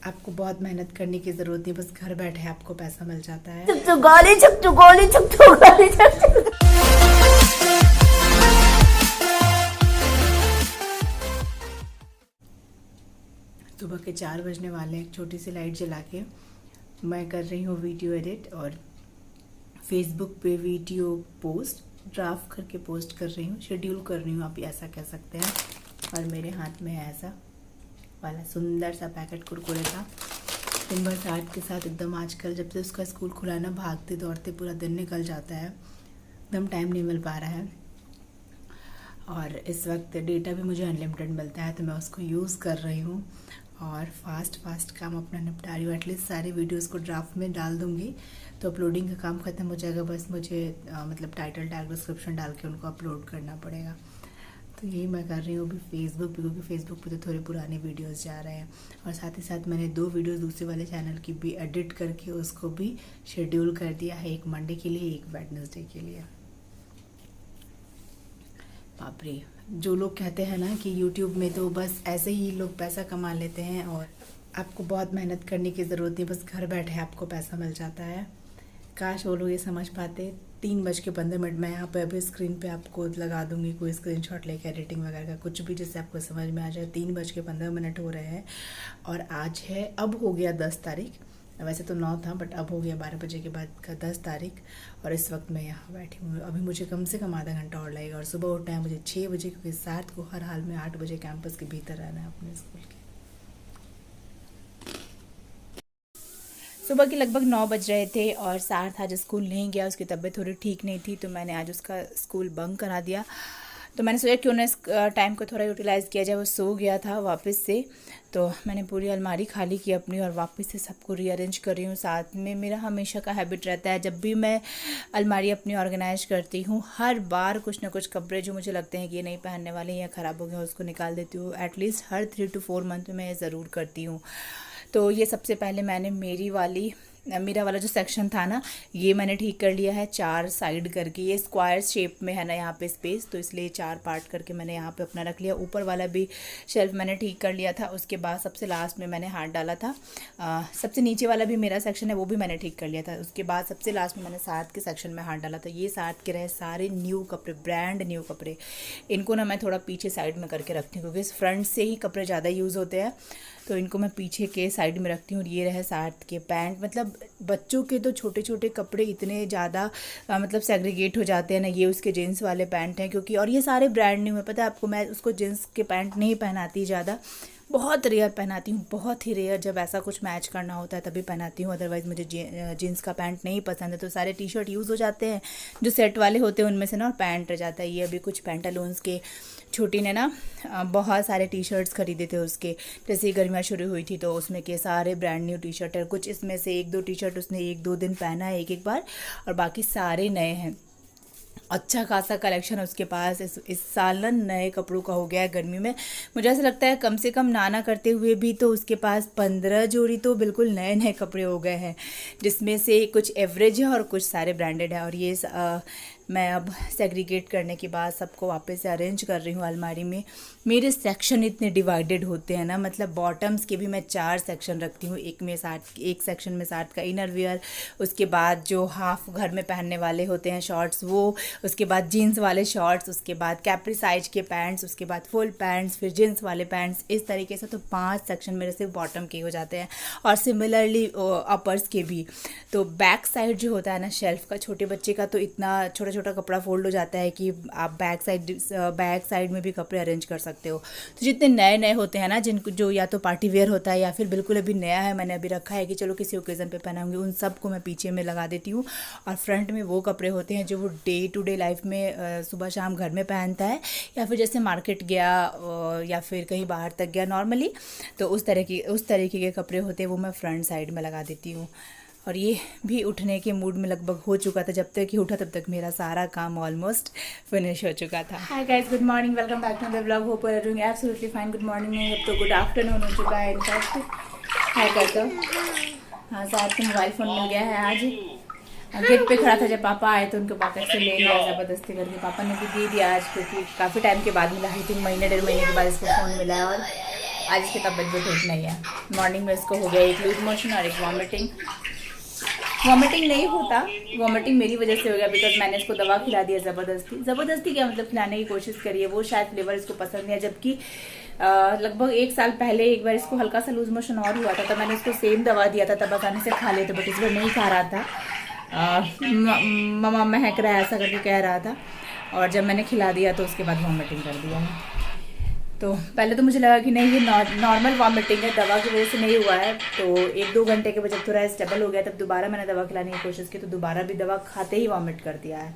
आपको बहुत मेहनत करने की जरूरत नहीं, बस घर बैठे आपको पैसा मिल जाता है। सुबह के 4 बजने वाले, एक छोटी सी लाइट जला के मैं कर रही हूँ वीडियो एडिट और फेसबुक पे वीडियो पोस्ट ड्राफ्ट करके पोस्ट कर रही हूँ, शेड्यूल कर रही हूँ, आप ऐसा कह सकते हैं। और मेरे हाथ में है ऐसा वाला सुंदर सा पैकेट कुरकुरे का। दिन भर साथ के साथ एकदम आजकल जब से उसका स्कूल खुला ना, भागते दौड़ते पूरा दिन निकल जाता है, एकदम टाइम नहीं मिल पा रहा है। और इस वक्त डेटा भी मुझे अनलिमिटेड मिलता है, तो मैं उसको यूज़ कर रही हूँ और फास्ट काम अपना निपटा रही हूँ। एटलीस्ट सारे वीडियोस को ड्राफ्ट में डाल दूँगी तो अपलोडिंग का काम ख़त्म हो जाएगा। बस मुझे मतलब टाइटल टैग डिस्क्रिप्शन डाल के उनको अपलोड करना पड़ेगा। तो यही मैं कर रही हूँ अभी फेसबुक पे, क्योंकि फेसबुक पे तो थोड़े पुराने वीडियोस जा रहे हैं। और साथ ही साथ मैंने 2 वीडियोस दूसरे वाले चैनल की भी एडिट करके उसको भी शेड्यूल कर दिया है, एक मंडे के लिए, एक वेडनेसडे के लिए। बाप रे, जो लोग कहते हैं ना कि यूट्यूब में तो बस ऐसे ही लोग पैसा कमा लेते हैं और आपको बहुत मेहनत करने की ज़रूरत नहीं, बस घर बैठे आपको पैसा मिल जाता है। काश वो लोग ये समझ पाते। 3:15 मैं यहाँ पे अभी स्क्रीन पे आपको लगा दूंगी कोई स्क्रीनशॉट लेके, एडिटिंग वगैरह का कुछ भी जिससे आपको समझ में आ जाए। 3:15 हो रहे हैं और आज है, अब हो गया 10 तारीख, वैसे तो 9 था बट अब हो गया 12 बजे के बाद का 10 तारीख। और इस वक्त मैं यहाँ बैठी हूँ। अभी मुझे कम से कम आधा घंटा और लगेगा और सुबह उठना है मुझे 6 बजे, क्योंकि 7 को हर हाल में 8 बजे कैंपस के भीतर रहना है अपने स्कूल के। सुबह के लगभग 9 बज रहे थे और सार्थ आज स्कूल नहीं गया, उसकी तबीयत थोड़ी ठीक नहीं थी, तो मैंने आज उसका स्कूल बंक करा दिया। तो मैंने सोचा क्यों ना इस टाइम को थोड़ा यूटिलाइज़ किया जाए। वो सो गया था वापस से, तो मैंने पूरी अलमारी खाली की अपनी और वापस से सबको रीअरेंज कर रही हूँ। साथ में मेरा हमेशा का हैबिट रहता है, जब भी मैं अलमारी अपनी ऑर्गेनाइज करती हूँ, हर बार कुछ ना कुछ कपड़े जो मुझे लगते हैं कि ये नहीं पहनने वाले या ख़राब हो गए, उसको निकाल देती हूँ। एटलीस्ट हर 3 to 4 मंथ में मैं ये ज़रूर करती हूँ। तो ये सबसे पहले मैंने मेरा वाला जो सेक्शन था ना, ये मैंने ठीक कर लिया है 4 साइड करके। ये स्क्वायर शेप में है ना यहाँ पे स्पेस, तो इसलिए 4 पार्ट करके मैंने यहाँ पे अपना रख लिया। ऊपर वाला भी शेल्फ मैंने ठीक कर लिया था। उसके बाद सबसे लास्ट में मैंने हाथ डाला था। सबसे नीचे वाला भी मेरा सेक्शन है, वो भी मैंने ठीक कर लिया था। उसके बाद सबसे लास्ट में मैंने साथ के सेक्शन में हाथ डाला था। ये साथ के रहे सारे न्यू कपड़े, ब्रांड न्यू कपड़े। इनको ना मैं थोड़ा पीछे साइड में करके रखती हूँ, क्योंकि फ्रंट से ही कपड़े ज़्यादा यूज़ होते हैं, तो इनको मैं पीछे के साइड में रखती हूँ। और ये रहे साथ के पैंट। मतलब बच्चों के तो छोटे छोटे कपड़े इतने ज़्यादा मतलब सेग्रीगेट हो जाते हैं ना। ये उसके जीन्स वाले पैंट हैं, क्योंकि और ये सारे ब्रांड न्यू है। पता है आपको, मैं उसको जीन्स के पैंट नहीं पहनाती ज़्यादा, बहुत रेयर पहनाती हूँ, बहुत ही रेयर। जब ऐसा कुछ मैच करना होता है तभी पहनाती हूँ, अदरवाइज़ मुझे जीन्स का पैंट नहीं पसंद है। तो सारे टी शर्ट यूज़ हो जाते हैं जो सेट वाले होते हैं उनमें से ना, और पैंट रह जाता है। ये अभी कुछ पैंटालून्स के छोटी ने ना बहुत सारे टी शर्ट्स खरीदे थे उसके, जैसे गर्मियाँ शुरू हुई थी तो उसमें के सारे ब्रांड न्यू टी शर्ट है। कुछ इसमें से 1-2 टी शर्ट उसने 1-2 दिन पहना है एक बार, और बाकी सारे नए हैं। अच्छा खासा कलेक्शन उसके पास इस साल ना नए कपड़ों का हो गया है गर्मी में। मुझे ऐसा लगता है कम से कम नाना करते हुए भी तो उसके पास 15 जोड़ी तो बिल्कुल नए नए कपड़े हो गए हैं, जिसमें से कुछ एवरेज है और कुछ सारे ब्रांडेड है। और ये मैं अब सेग्रीगेट करने के बाद सबको वापस से अरेंज कर रही हूँ अलमारी में। मेरे सेक्शन इतने डिवाइडेड होते हैं ना, मतलब बॉटम्स के भी मैं 4 सेक्शन रखती हूँ। एक सेक्शन में साथ का इनर वेयर, उसके बाद जो हाफ घर में पहनने वाले होते हैं शॉर्ट्स वो, उसके बाद जीन्स वाले शॉर्ट्स, उसके बाद कैप्री साइज के पैंट्स, उसके बाद फुल पैंट्स, फिर जीन्स वाले पैंट्स। इस तरीके से तो 5 सेक्शन मेरे सिर्फ बॉटम के हो जाते हैं, और सिमिलरली अपर्स के भी। तो बैक साइड जो होता है ना शेल्फ का, छोटे बच्चे का तो इतना छोटा छोटा कपड़ा फोल्ड हो जाता है कि आप बैक साइड में भी कपड़े अरेंज कर सकते हो। तो जितने नए नए होते हैं ना, जिनको जो या तो पार्टी वेयर होता है या फिर बिल्कुल अभी नया है, मैंने अभी रखा है कि चलो किसी ओकेज़न पे पहनाऊंगी, उन सब को मैं पीछे में लगा देती हूँ। और फ्रंट में वो कपड़े होते हैं जो वो डे टू डे लाइफ में सुबह शाम घर में पहनता है, या फिर जैसे मार्केट गया या फिर कहीं बाहर तक गया नॉर्मली, तो उस तरीके के कपड़े होते हैं, वो मैं फ्रंट साइड में लगा देती हूँ। और ये भी उठने के मूड में लगभग हो चुका था। जब तक कि उठा तब तक मेरा सारा काम ऑलमोस्ट फिनिश हो चुका था। Hi guys, good morning, welcome back to the vlog. Hope you are doing absolutely fine. Good morning नहीं, अब तो गुड आफ्टरनून हो चुका है इनफैक्ट। हाय कर दो। हाँ, साथ में मोबाइल फ़ोन मिल गया है आज। गेट पे खड़ा था जब पापा आए तो उनके पॉकेट से ले लिया ज़बरदस्ती करके। पापा ने भी दे दिया आज, क्योंकि काफ़ी टाइम के बाद मिला, आई थिंक 1-1.5 महीने के बाद इसको फ़ोन मिला है। और आज इसकी तबीयत भी ठीक नहीं है। मॉर्निंग में इसको हो गया एक लूज मोशन और एक वॉमिटिंग। वॉमिटिंग नहीं होता, वॉमिटिंग मेरी वजह से हो गया बिकॉज मैंने इसको दवा खिला दिया ज़बरदस्ती क्या मतलब खिलाने की कोशिश करी है। वो शायद फ्लेवर इसको पसंद नहीं है, जबकि लगभग 1 साल पहले एक बार इसको हल्का सा लूज मोशन और हुआ था, तब मैंने इसको सेम दवा दिया था, तब आसानी से खा लेते, बट इस बार नहीं खा रहा था। ममा महक रहा है ऐसा करके कह रहा था, और जब मैंने खिला दिया तो उसके बाद वॉमिटिंग कर दिया है। तो पहले तो मुझे लगा कि नहीं ये नॉर्मल वॉमिटिंग है, दवा की वजह से नहीं हुआ है। तो 1-2 घंटे के बाद जब थोड़ा स्टेबल हो गया तब दोबारा मैंने दवा खिलाने की कोशिश की, तो दोबारा भी दवा खाते ही वॉमिट कर दिया है।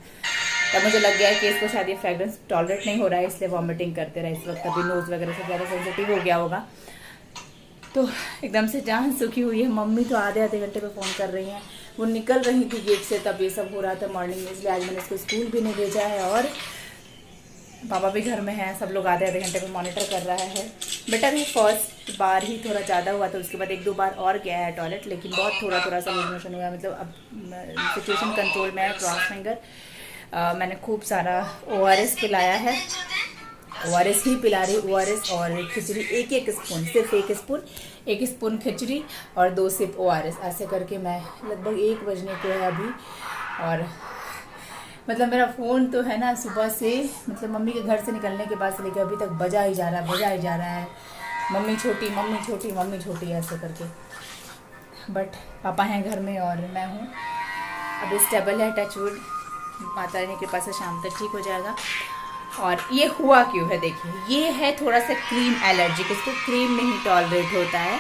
तब मुझे लग गया कि इसको शायद ये फ्रेगरेंस टॉलरेट नहीं हो रहा है, इसलिए वॉमिटिंग करते रहे। इस वक्त अभी नोज़ वगैरह से ज़्यादा सेंसिटिव हो गया होगा, तो एकदम से जान सूखी हुई है। मम्मी तो आधे घंटे पे फ़ोन कर रही हैं, वो निकल रही थी गेट से तब ये सब हो रहा था मॉर्निंग में, इसलिए आज मैंने इसको स्कूल भी नहीं भेजा है, और पापा भी घर में हैं, सब लोग आधे घंटे पे मॉनिटर कर रहा है। बेटा भी फर्स्ट बार ही थोड़ा ज़्यादा हुआ था, उसके बाद 1-2 बार और गया है टॉयलेट, लेकिन बहुत थोड़ा सा लूज मोशन हुआ है। मतलब अब सिचुएशन कंट्रोल में है। क्रॉस फिंगर मैंने खूब सारा ORS पिलाया है, ORS ही पिला रही, ORS और खिचड़ी 1 स्पून, सिर्फ 1 स्पून खिचड़ी और 2 सिप ORS, ऐसे करके मैं लगभग 1 बजने को है अभी। और मतलब मेरा फ़ोन तो है ना सुबह से, मतलब मम्मी के घर से निकलने के बाद से लेकर अभी तक बजा ही जा रहा है, मम्मी छोटी ऐसे करके। बट पापा हैं घर में और मैं हूँ, अभी स्टेबल है, टचवुड, माता रानी की कृपा से शाम तक ठीक हो जाएगा। और ये हुआ क्यों है देखिए, ये है थोड़ा सा क्रीम एलर्जिक, इसको क्रीम नहीं टॉलरेट होता है।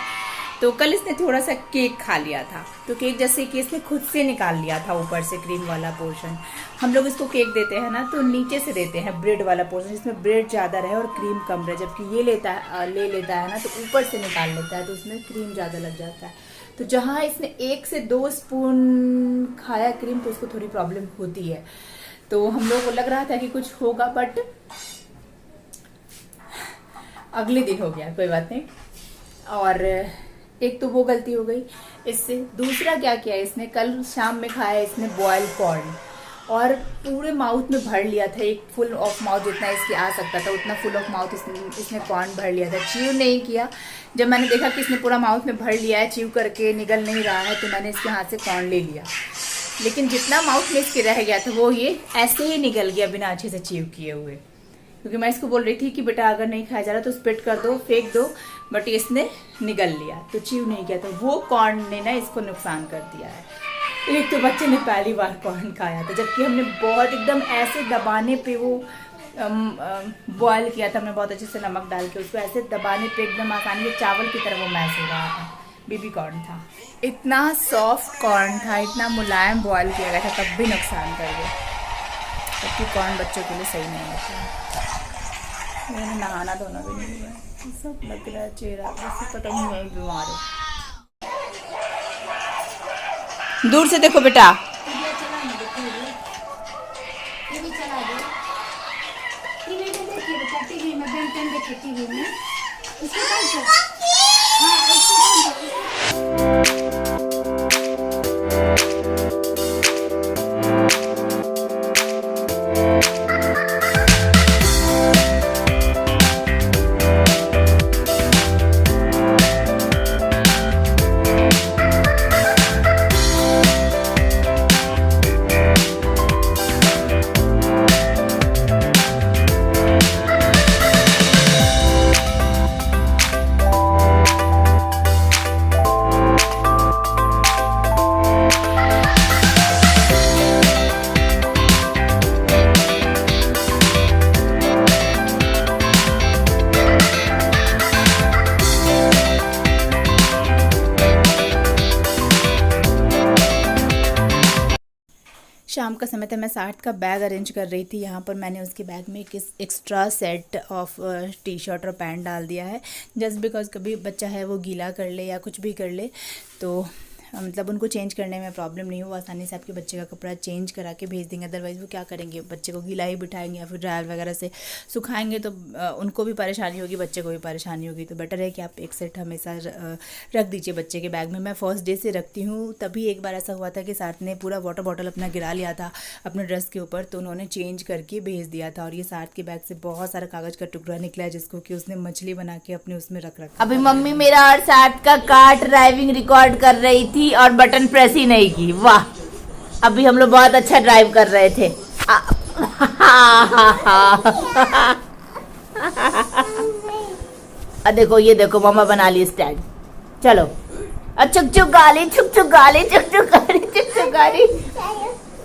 तो कल इसने थोड़ा सा केक खा लिया था, तो केक जैसे कि इसने खुद से निकाल लिया था ऊपर से क्रीम वाला पोर्शन। हम लोग इसको केक देते हैं ना तो नीचे से देते हैं ब्रेड वाला पोर्शन, जिसमें ब्रेड ज़्यादा रहे और क्रीम कम रहे, जबकि ये ले लेता है ना तो ऊपर से निकाल लेता है, तो उसमें क्रीम ज़्यादा लग जाता है। तो जहाँ इसने 1 से 2 स्पून खाया क्रीम, तो उसको थोड़ी प्रॉब्लम होती है। तो हम लोग को लग रहा था कि कुछ होगा, बट अगले दिन हो गया, कोई बात नहीं। और एक तो वो गलती हो गई इससे, दूसरा क्या किया इसने, कल शाम में खाया इसने बॉयल कॉर्न, और पूरे माउथ में भर लिया था, एक फुल ऑफ माउथ जितना इसकी आ सकता था उतना फुल ऑफ माउथ इसने कॉर्न भर लिया था, च्यू नहीं किया। जब मैंने देखा कि इसने पूरा माउथ में भर लिया है, च्यू करके निगल नहीं रहा है, तो मैंने इसके हाथ से कॉर्न ले लिया, लेकिन जितना माउथ में इसके रह गया था वो ये ऐसे ही निगल गया बिना अच्छे से च्यू किए हुए। क्योंकि मैं इसको बोल रही थी कि बेटा अगर नहीं खाया जा रहा तो स्पिट कर दो, फेंक दो, बट इसने निगल लिया, तो च्यू नहीं किया, तो वो कॉर्न ने ना इसको नुकसान कर दिया है। एक तो बच्चे ने पहली बार कॉर्न खाया था, जबकि हमने बहुत एकदम ऐसे दबाने पे वो बॉयल किया था हमने बहुत अच्छे से नमक डाल के, उसको ऐसे दबाने पे एकदम आसानी से चावल की तरह वो मैश हो रहा था। बेबी कॉर्न था, इतना सॉफ्ट कॉर्न था, इतना मुलायम बॉयल किया गया था, तब भी नुकसान कर गया, जबकि कॉर्न बच्चों के लिए सही नहीं होता। मैंने नहाना धोना भी नहीं हुआ है, सब लग रहा है चेहरा, वैसे पता नहीं मैं बीमार हूँ। दूर से देखो बेटा, शाम का समय था, मैं सार्थ का बैग अरेंज कर रही थी। यहाँ पर मैंने उसके बैग में एक extra set of T shirt और पैंट डाल दिया है, जस्ट बिकॉज कभी बच्चा है वो गीला कर ले या कुछ भी कर ले, तो मतलब उनको चेंज करने में प्रॉब्लम नहीं हो, आसानी से आपके बच्चे का कपड़ा चेंज करा के भेज देंगे। अदरवाइज़ वो क्या करेंगे, बच्चे को गीला ही बिठाएंगे या फिर ड्रायर वगैरह से सुखाएंगे तो उनको भी परेशानी होगी, बच्चे को भी परेशानी होगी। तो बेटर है कि आप एक सेट हमेशा रख दीजिए बच्चे के बैग में। मैं फर्स्ट डे से रखती हूँ। तभी एक बार ऐसा हुआ था कि साथ ने पूरा वाटर बॉटल अपना गिरा लिया था अपने ड्रेस के ऊपर, तो उन्होंने चेंज करके भेज दिया था। और ये साथ के बैग से बहुत सारा कागज़ का टुकड़ा निकला है जिसको कि उसने मछली बना के अपने उसमें रख रखा। अभी मम्मी मेरा और साथ का कार ड्राइविंग रिकॉर्ड कर रही थी और बटन प्रेस ही नहीं की। वाह, अभी हम लोग बहुत अच्छा ड्राइव कर रहे थे। देखो ये देखो मम्मा बना ली स्टैंड। चलो चुक चुक गाली, चुक चुक गाली, चुक चुक गाली, चुक चुक गाली।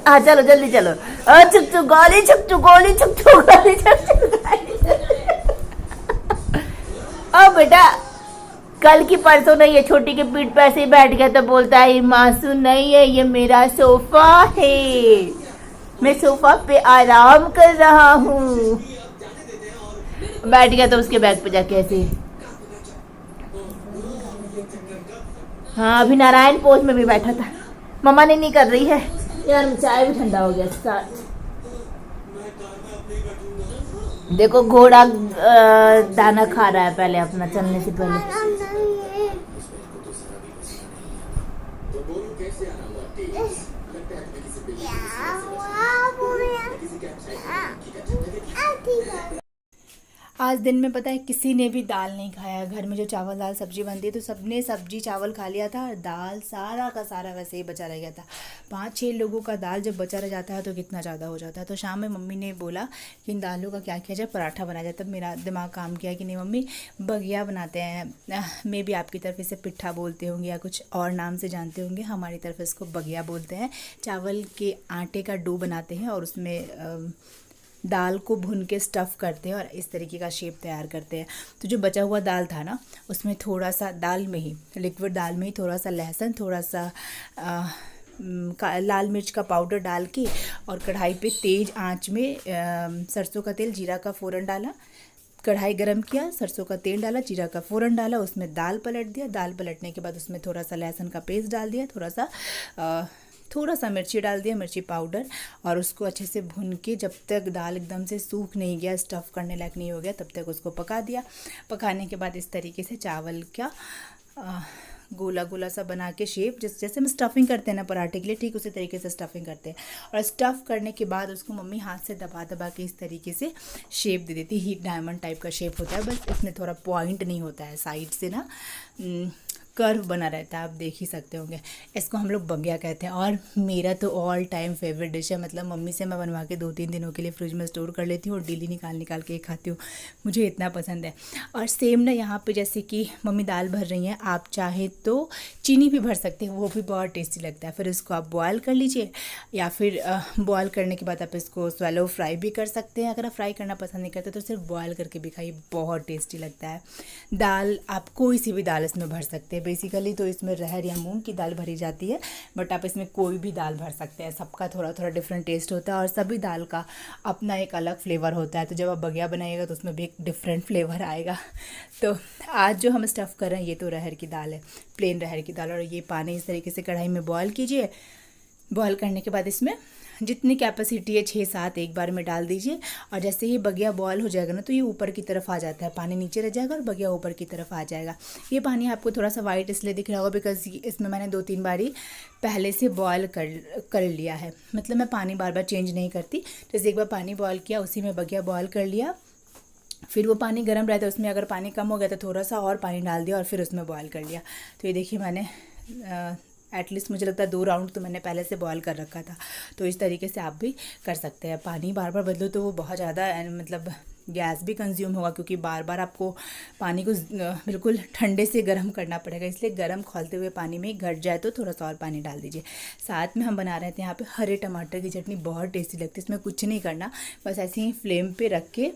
हाँ चलो जल्दी चलो। चुक चुक गाली, चुक चुक गाली, चुक चुक गाली, चुक चुक गाली। बेटा कल की परसों नहीं है, छोटी के पीठ पे ऐसे ही बैठ गया तो बोलता है मासूम नहीं है, ये मेरा सोफा है, मैं सोफा पे आराम कर रहा हूँ। बैठ गया तो उसके बैग पे जाके ऐसे। हाँ अभी नारायण पोज में भी बैठा था। मम्मा ने नहीं कर रही है यार, चाय भी ठंडा हो गया स्टार्ट। देखो घोड़ा दाना खा रहा है पहले अपना, चलने से पहले। आज दिन में पता है किसी ने भी दाल नहीं खाया। घर में जो चावल दाल सब्जी बनती है तो सबने सब्जी चावल खा लिया था, दाल सारा का सारा वैसे ही बचा रह गया था। 5-6 लोगों का दाल जब बचा रह जाता है तो कितना ज़्यादा हो जाता है। तो शाम में मम्मी ने बोला कि इन दालों का क्या किया जाए, पराठा बनाया जाए। तब मेरा दिमाग काम किया कि नहीं मम्मी बगिया बनाते हैं। मे भी आपकी तरफ इसे पिट्ठा बोलते होंगे या कुछ और नाम से जानते होंगे, हमारी तरफ इसको बगिया बोलते हैं। चावल के आटे का डो बनाते हैं और उसमें दाल को भून के स्टफ़ करते हैं और इस तरीके का शेप तैयार करते हैं। तो जो बचा हुआ दाल था ना, उसमें थोड़ा सा दाल में ही, लिक्विड दाल में ही थोड़ा सा लहसुन, थोड़ा सा लाल मिर्च का पाउडर डाल के और कढ़ाई पे तेज़ आंच में सरसों का तेल जीरा का फ़ोरन डाला, कढ़ाई गरम किया, सरसों का तेल डाला, जीरा का फ़ोरन डाला, उसमें दाल पलट दिया। दाल पलटने के बाद उसमें थोड़ा सा लहसुन का पेस्ट डाल दिया, थोड़ा सा मिर्ची डाल दिया, मिर्ची पाउडर, और उसको अच्छे से भून के जब तक दाल एकदम से सूख नहीं गया, स्टफ़ करने लायक नहीं हो गया, तब तक उसको पका दिया। पकाने के बाद इस तरीके से चावल का गोला गोला सा बना के शेप, जैसे हम स्टफिंग करते हैं ना पराठे के लिए, ठीक उसी तरीके से स्टफिंग करते हैं। और स्टफ़ करने के बाद उसको मम्मी हाथ से दबा दबा के इस तरीके से शेप दे देती। हीट डायमंड टाइप का शेप होता है, बस इसमें थोड़ा पॉइंट नहीं होता है, साइड से ना कर्व बना रहता है, आप देख ही सकते होंगे। इसको हम लोग बगिया कहते हैं। और मेरा तो ऑल टाइम फेवरेट डिश है, मतलब मम्मी से मैं बनवा के 2-3 दिनों के लिए फ्रिज में स्टोर कर लेती हूँ और डेली निकाल के खाती हूँ, मुझे इतना पसंद है। और सेम ना यहाँ पे जैसे कि मम्मी दाल भर रही हैं, आप चाहे तो चीनी भी भर सकते हैं, वो भी बहुत टेस्टी लगता है। फिर इसको आप बॉयल कर लीजिए, या फिर बॉयल करने के बाद आप इसको स्वैलो फ्राई भी कर सकते हैं। अगर आप फ्राई करना पसंद नहीं करते तो सिर्फ बॉयल करके भी खाइए, बहुत टेस्टी लगता है। दाल आप कोई सी भी दाल इसमें भर सकते हैं। बेसिकली तो इसमें रहर या मूंग की दाल भरी जाती है, बट आप इसमें कोई भी दाल भर सकते हैं। सबका थोड़ा थोड़ा डिफरेंट टेस्ट होता है और सभी दाल का अपना एक अलग फ्लेवर होता है। तो जब आप बगिया बनाइएगा तो उसमें भी एक डिफरेंट फ्लेवर आएगा। तो आज जो हम स्टफ़ कर रहे हैं ये तो रहर की दाल है, प्लेन रहर की दाल। और ये पानी इस तरीके से कढ़ाई में बॉयल कीजिए। बॉयल करने के बाद इसमें जितनी कैपेसिटी है 6-7 एक बार में डाल दीजिए। और जैसे ही बगिया बॉयल हो जाएगा ना तो ये ऊपर की तरफ आ जाता है, पानी नीचे रह जाएगा और बगिया ऊपर की तरफ आ जाएगा। ये पानी आपको थोड़ा सा वाइट इसलिए दिख रहा होगा बिकॉज इसमें मैंने 2-3 बारी पहले से बॉयल कर लिया है। मतलब मैं पानी बार बार चेंज नहीं करती, जैसे एक बार पानी बॉयल किया उसी में बगिया बॉयल कर लिया, फिर वो पानी गर्म रहता है, उसमें अगर पानी कम हो गया तो थोड़ा सा और पानी डाल दिया और फिर उसमें बॉयल कर लिया। तो ये देखिए मैंने एटलीस्ट मुझे लगता है 2 राउंड तो मैंने पहले से बॉयल कर रखा था। तो इस तरीके से आप भी कर सकते हैं। पानी बार बार बदलो तो वो बहुत ज़्यादा मतलब गैस भी कंज्यूम होगा, क्योंकि बार बार आपको पानी को बिल्कुल ठंडे से गर्म करना पड़ेगा। इसलिए गर्म खौलते हुए पानी में घट जाए तो थोड़ा सा और पानी डाल दीजिए। साथ में हम बना रहे थे यहाँ पे हरे टमाटर की चटनी, बहुत टेस्टी लगती है। इसमें कुछ नहीं करना, बस ऐसे ही फ्लेम पे रख के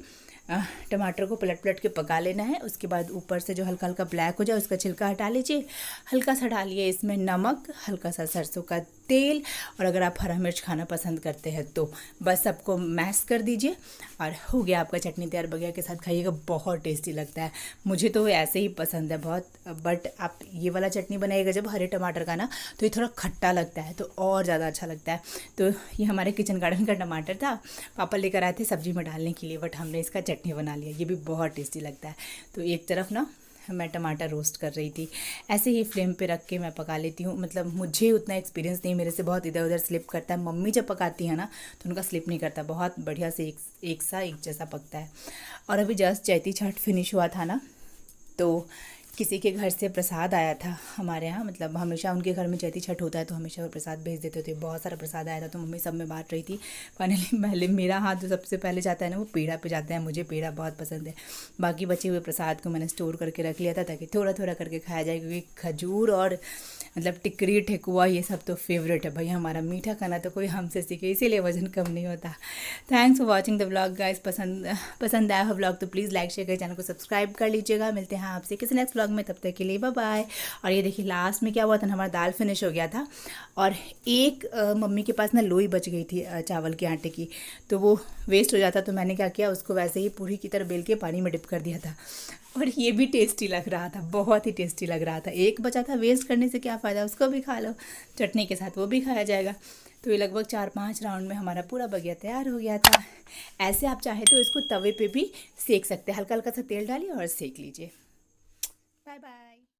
टमाटर को पलट के पका लेना है। उसके बाद ऊपर से जो हल्का हल्का ब्लैक हो जाए उसका छिलका हटा लीजिए, हल्का सा डालिए इसमें नमक, हल्का सा सरसों का तेल, और अगर आप हरा मिर्च खाना पसंद करते हैं तो बस सबको मैश कर दीजिए और हो गया आपका चटनी तैयार। बघिया के साथ खाइएगा, बहुत टेस्टी लगता है। मुझे तो ऐसे ही पसंद है बहुत, बट आप ये वाला चटनी बनाइएगा जब हरे टमाटर का ना, तो ये थोड़ा खट्टा लगता है तो और ज़्यादा अच्छा लगता है। तो ये हमारे किचन गार्डन का टमाटर था, पापा लेकर आए थे सब्जी में डालने के लिए, बट हमने इसका चटनी बना लिया। ये भी बहुत टेस्टी लगता है। तो एक तरफ ना मैं टमाटर रोस्ट कर रही थी, ऐसे ही फ्लेम पे रख के मैं पका लेती हूँ। मतलब मुझे उतना एक्सपीरियंस नहीं, मेरे से बहुत इधर उधर स्लिप करता है। मम्मी जब पकाती है ना तो उनका स्लिप नहीं करता, बहुत बढ़िया से एक जैसा पकता है। और अभी जस्ट चैती छठ फिनिश हुआ था ना, तो किसी के घर से प्रसाद आया था हमारे यहाँ। मतलब हमेशा उनके घर में चैती छठ होता है तो हमेशा वो प्रसाद भेज देते थे। बहुत सारा प्रसाद आया था तो मम्मी सब में बांट रही थी। फाइनली पहले मेरा हाथ जो सबसे पहले जाता है ना, वो पेड़ा पे जाता है। मुझे पेड़ा बहुत पसंद है। बाकी बचे हुए प्रसाद को मैंने स्टोर करके रख लिया था ताकि थोड़ा थोड़ा करके खाया जाए, क्योंकि खजूर और मतलब टिकरी ठेकुआ ये सब तो फेवरेट है भाई हमारा। मीठा खाना तो कोई हमसे सीखे, इसीलिए वजन कम नहीं होता। Thanks for watching the vlog guys. पसंद आया हो व्लॉग तो प्लीज़ लाइक शेयर कर, चैनल को सब्सक्राइब कर लीजिएगा। मिलते हैं आपसे किसी नेक्स्ट व्लॉग में, तब तक के लिए बाय बाय। और ये देखिए लास्ट में क्या हुआ था, हमारा दाल फिनिश हो गया था और एक मम्मी के पास ना लोई बच गई थी चावल के आटे की, तो वो वेस्ट हो जाता। तो मैंने क्या किया, उसको वैसे ही पूरी की तरह बेल के पानी में डिप कर दिया था और ये भी टेस्टी लग रहा था, बहुत ही टेस्टी लग रहा था। एक बचा था, वेस्ट करने से क्या फ़ायदा, उसको भी खा लो, चटनी के साथ वो भी खाया जाएगा। तो ये लगभग 4-5 राउंड में हमारा पूरा बघिया तैयार हो गया था। ऐसे आप चाहे तो इसको तवे पे भी सेक सकते हैं, हल्का हल्का सा तेल डालिए और सेक लीजिए। Bye bye.